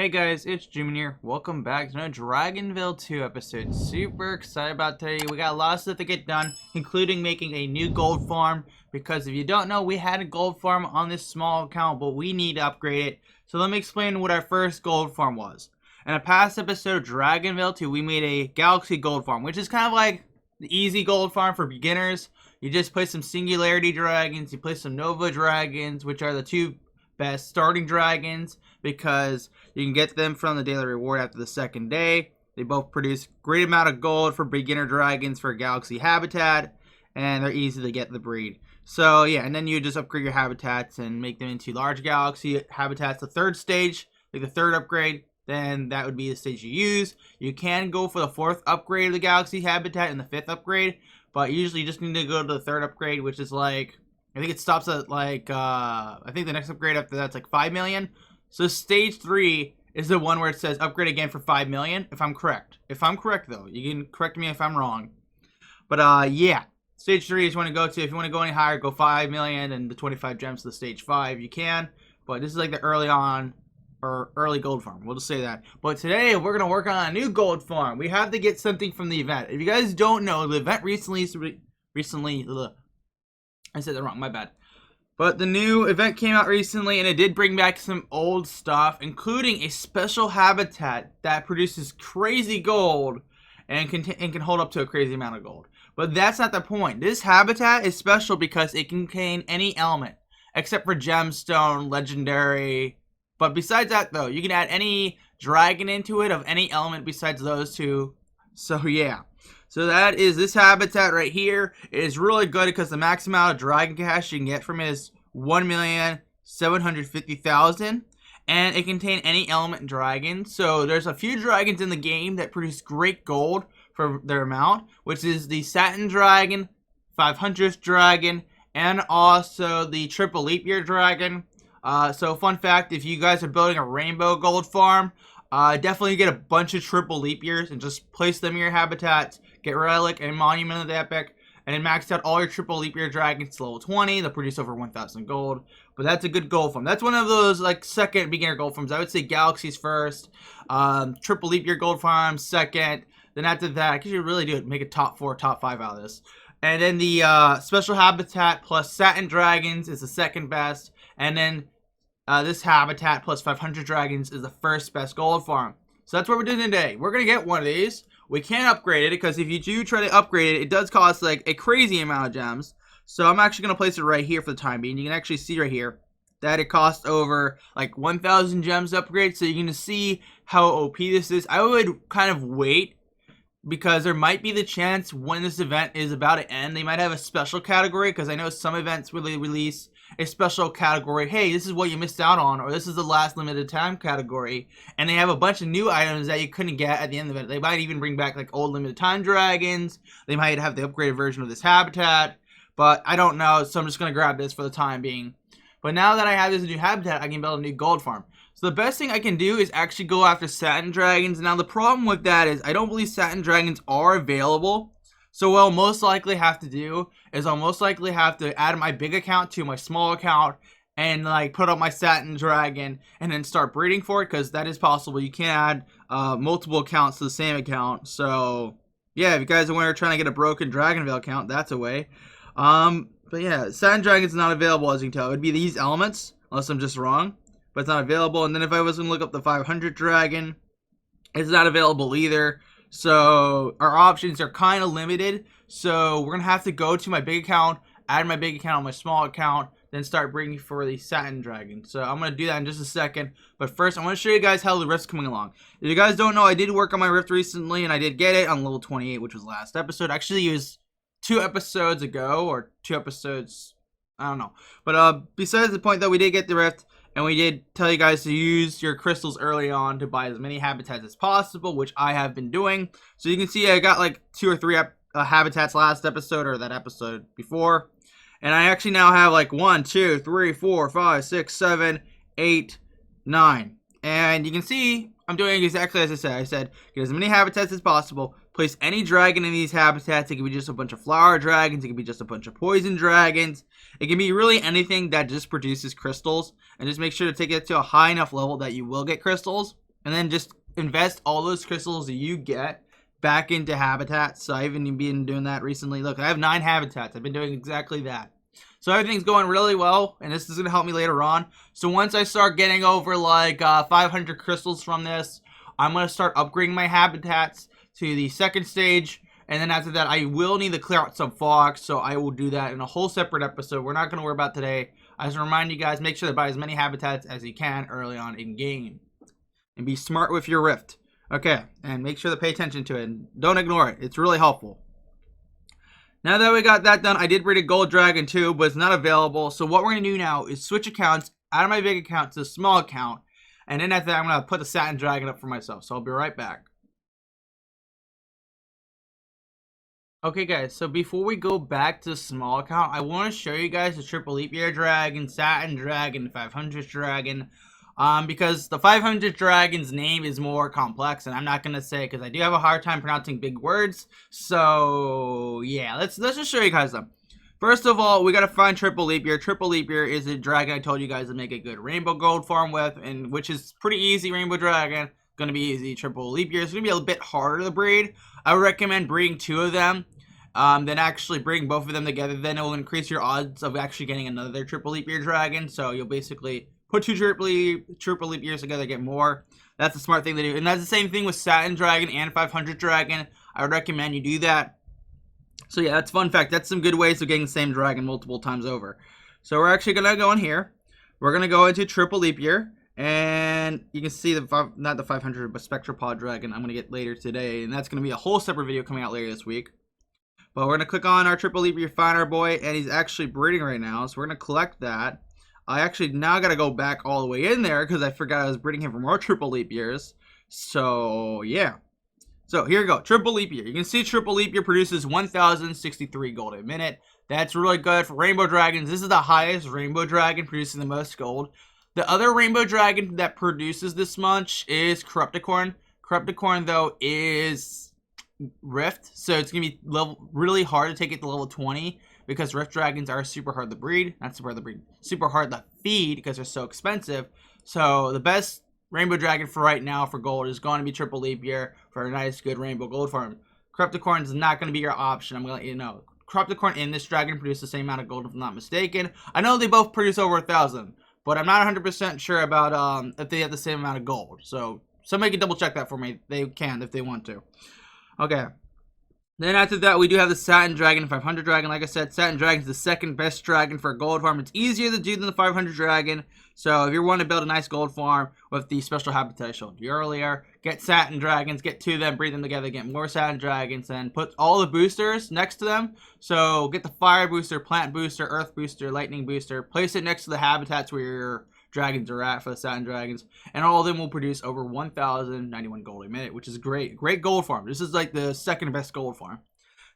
Hey guys, it's Jimmy here. Welcome back to another Dragonvale 2 episode. Super excited about today. We got a lot of stuff to get done, including making a new gold farm. Because if you don't know, we had a gold farm on this small account, but we need to upgrade it. So let me explain what our first gold farm was. In a past episode of Dragonvale 2, we made a galaxy gold farm, which is kind of like the easy gold farm for beginners. You just place some singularity dragons, you place some nova dragons, which are the two best starting dragons, because you can get them from the daily reward after the second day. They both produce great amount of gold for beginner dragons for galaxy habitat, and they're easy to get the breed. So yeah, and then you just upgrade your habitats and make them into large galaxy habitats. The third stage, like the third upgrade, then that would be the stage you use. You can go for the fourth upgrade of the galaxy habitat and the fifth upgrade, but usually you just need to go to the third upgrade, which is like, I think it stops at like, I think the next upgrade after that's like 5 million. So stage 3 is the one where it says upgrade again for 5 million, if I'm correct. If I'm correct though, you can correct me if I'm wrong. But yeah, stage 3 is you want to go to. If you want to go any higher, go 5 million and the 25 gems to the stage 5, you can. But this is like the early on, or early gold farm, we'll just say that. But today we're going to work on a new gold farm. We have to get something from the event. If you guys don't know, the event recently, I said that wrong, my bad. But the new event came out recently, and it did bring back some old stuff, including a special habitat that produces crazy gold and can hold up to a crazy amount of gold. But that's not the point. This habitat is special because it can contain any element, except for gemstone, legendary. But besides that, though, you can add any dragon into it of any element besides those two. So yeah. So that is this habitat right here. It is really good because the max amount of dragon cash you can get from it is 1,750,000. And it contains any element dragon. So there's a few dragons in the game that produce great gold for their amount, which is the Satin Dragon, 500th Dragon, and also the Triple Leap Year Dragon. So fun fact, if you guys are building a rainbow gold farm, definitely get a bunch of triple leap years and just place them in your habitats. Get Relic and Monument of the Epic, and then max out all your triple leap year dragons to level 20. They'll produce over 1,000 gold. But that's a good gold farm. That's one of those like second beginner gold farms. I would say Galaxies first, triple leap year gold farm second. Then after that, because you really do it, make a top 4, top 5 out of this. And then the special habitat plus Satin Dragons is the second best. And then this habitat plus 500 dragons is the first best gold farm. So that's what we're doing today. We're going to get one of these. We can't upgrade it because if you do try to upgrade it, it does cost like a crazy amount of gems. So I'm actually going to place it right here for the time being. You can actually see right here that it costs over like 1,000 gems to upgrade. So you're going to see how OP this is. I would kind of wait because there might be the chance when this event is about to end, they might have a special category, because I know some events really release a special category. Hey, this is what you missed out on, or this is the last limited time category, and they have a bunch of new items that you couldn't get at the end of it. They might even bring back like old limited time dragons. They might have the upgraded version of this habitat, but I don't know, so I'm just going to grab this for the time being. But now that I have this new habitat, I can build a new gold farm. So the best thing I can do is actually go after Satin Dragons. Now the problem with that is I don't believe Satin Dragons are available. So what I'll most likely have to do is I'll most likely have to add my big account to my small account and like put up my Satin Dragon and then start breeding for it, because that is possible. You can't add multiple accounts to the same account. So yeah, if you guys are trying to get a broken Dragonvale account, that's a way. But yeah, Satin Dragon is not available, as you can tell. It would be these elements, unless I'm just wrong. But it's not available. And then if I was going to look up the 500 Dragon, it's not available either. So our options are kind of limited. So we're going to have to go to my big account, add my big account on my small account, then start bringing for the Satin Dragon. So I'm going to do that in just a second. But first, I want to show you guys how the rift's coming along. If you guys don't know, I did work on my rift recently, and I did get it on level 28, which was last episode. Actually, it was 2 episodes ago, or 2 episodes, I don't know. But besides the point, though, we did get the rift. And we did tell you guys to use your crystals early on to buy as many habitats as possible, which I have been doing. So you can see I got like 2 or 3 habitats last episode, or that episode before. And I actually now have like 1, 2, 3, 4, 5, 6, 7, 8, 9. And you can see I'm doing exactly as I said. I said get as many habitats as possible. Place any dragon in these habitats. It can be just a bunch of flower dragons. It can be just a bunch of poison dragons. It can be really anything that just produces crystals. And just make sure to take it to a high enough level that you will get crystals. and then just invest all those crystals that you get back into habitats. So I've even been doing that recently. Look, I have 9 habitats. I've been doing exactly that. So everything's going really well, and this is going to help me later on. So once I start getting over like 500 crystals from this, I'm going to start upgrading my habitats to the second stage. And then after that, I will need to clear out some fog, so I will do that in a whole separate episode. We're not going to worry about today. I just remind you guys, make sure to buy as many habitats as you can early on in game. And be smart with your rift. Okay, and make sure to pay attention to it. And don't ignore it. It's really helpful. Now that we got that done, I did breed a gold dragon too, but it's not available. So what we're going to do now is switch accounts out of my big account to the small account. And then after that, I'm going to put the satin dragon up for myself. So I'll be right back. Okay guys, so before we go back to the small account, I want to show you guys the triple leap year dragon, satin dragon, 500 dragon. Because the 500 dragon's name is more complex, and I'm not gonna say because I do have a hard time pronouncing big words. So yeah, let's just show you guys them. First of all, we gotta find triple leap year. Triple leap year is a dragon I told you guys to make a good rainbow gold farm with, and which is pretty easy. Rainbow dragon gonna be easy. Triple leap year is gonna be a bit harder to breed. I would recommend breeding 2 of them. Then actually bring both of them together. Then it will increase your odds of actually getting another triple leap year dragon. So you'll basically put 2 triple leap years together, get more. That's a smart thing to do. And that's the same thing with satin dragon and 500 dragon. I would recommend you do that. So yeah, that's fun fact. That's some good ways of getting the same dragon multiple times over. So we're actually gonna go in here. We're gonna go into triple leap year. And you can see not the 500, but Spectropod dragon I'm gonna get later today. And that's gonna be a whole separate video coming out later this week. But we're going to click on our triple leap year, find our boy, and he's actually breeding right now. So we're going to collect that. I actually now got to go back all the way in there because I forgot I was breeding him for more triple leap years. So, yeah. So, here we go. Triple leap year. You can see triple leap year produces 1,063 gold a minute. That's really good for rainbow dragons. This is the highest rainbow dragon producing the most gold. The other rainbow dragon that produces this much is Corrupticorn. Corrupticorn, though, is Rift, so it's gonna be really hard to take it to level 20 because Rift dragons are super hard to breed. Not super hard to breed, super hard to feed because they're so expensive. So the best rainbow dragon for right now for gold is going to be triple leap year for a nice good rainbow gold farm. Corrupticorn is not going to be your option. I'm gonna let you know. Corrupticorn and this dragon produce the same amount of gold if I'm not mistaken. I know they both produce over 1,000, but I'm not 100% sure about if they have the same amount of gold. So somebody can double check that for me. They can if they want to. Okay. Then after that, we do have the Satin Dragon, 500 Dragon. Like I said, Satin Dragon is the second best dragon for a gold farm. It's easier to do than the 500 Dragon. So if you're wanting to build a nice gold farm with the special habitat I showed you earlier, get Satin Dragons, get 2 of them, breed them together, get more Satin Dragons, and put all the boosters next to them. So get the Fire Booster, Plant Booster, Earth Booster, Lightning Booster. Place it next to the habitats where your dragons are at for the Satin Dragons, and all of them will produce over 1,091 gold a minute, which is great. Great gold farm. This is like the second best gold farm.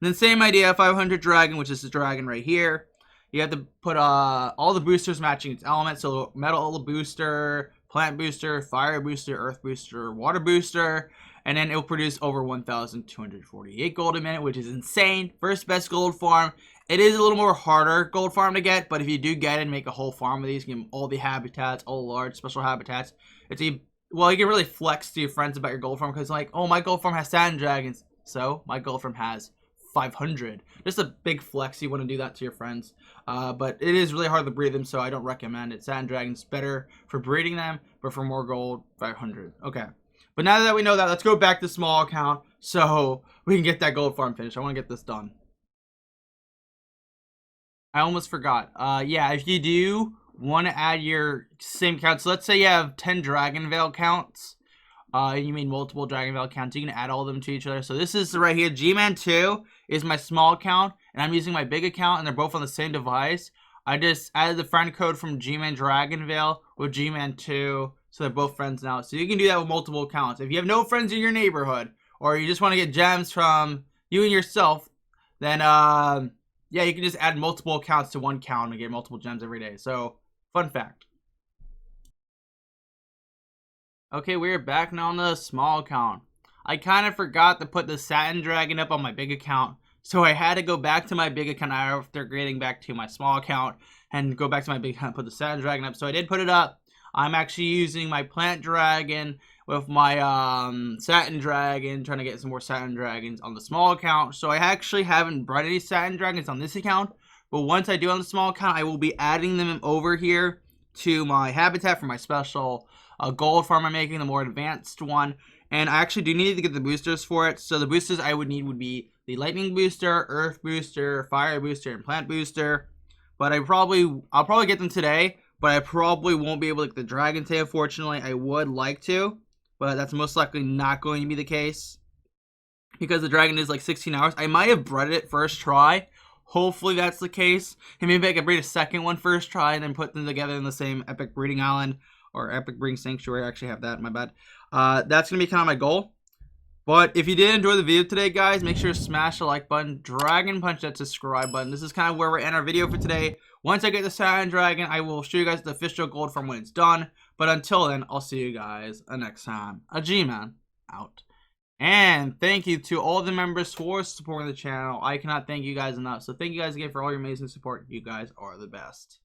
And then same idea, 500 Dragon, which is the dragon right here. You have to put all the boosters matching its element. So Metal Booster, Plant Booster, Fire Booster, Earth Booster, Water Booster, and then it will produce over 1,248 gold a minute, which is insane. First best gold farm. It is a little more harder gold farm to get, but if you do get it and make a whole farm with these, give them all the habitats, all the large special habitats. Well, you can really flex to your friends about your gold farm because like, oh, my gold farm has Satin Dragons, so my gold farm has 500. Just a big flex. You want to do that to your friends, but it is really hard to breed them, so I don't recommend it. Satin Dragons better for breeding them, but for more gold, 500. Okay, but now that we know that, let's go back to small account so we can get that gold farm finished. I want to get this done. I almost forgot. Yeah, if you do want to add your same count, so let's say you have 10 Dragonvale counts, you mean multiple Dragonvale accounts, you can add all of them to each other. So this is right here, G-Man 2 is my small account, and I'm using my big account, and they're both on the same device. I just added the friend code from G-Man Dragonvale with G-Man 2, so they're both friends now. So you can do that with multiple accounts. If you have no friends in your neighborhood, or you just want to get gems from you and yourself, then yeah, you can just add multiple accounts to one count and get multiple gems every day. So, fun fact. Okay, we're back now on the small account. I kind of forgot to put the Satin Dragon up on my big account, so I had to go back to my big account after getting back to my small account and go back to my big account and put the Satin Dragon up. So I did put it up. I'm actually using my Plant Dragon with my Satin Dragon, trying to get some more Satin Dragons on the small account. So I actually haven't bred any Satin Dragons on this account, but once I do on the small account, I will be adding them over here to my habitat for my special gold farm I'm making, the more advanced one. And I actually do need to get the boosters for it. So the boosters I would need would be the lightning booster, earth booster, fire booster, and plant booster. But I'll probably get them today, but I probably won't be able to get the dragon today, unfortunately. I would like to, but that's most likely not going to be the case because the dragon is like 16 hours. I might have bred it first try. Hopefully that's the case. And maybe I could breed a second one first try and then put them together in the same epic breeding island or epic breeding sanctuary. I actually have that, my bad. That's going to be kind of my goal. But if you did enjoy the video today, guys, make sure to smash the like button, dragon punch that subscribe button. This is kind of where we're end our video for today. Once I get the Satin Dragon, I will show you guys the official gold farm when it's done. But until then, I'll see you guys next time. A G-Man out. And thank you to all the members for supporting the channel. I cannot thank you guys enough. So thank you guys again for all your amazing support. You guys are the best.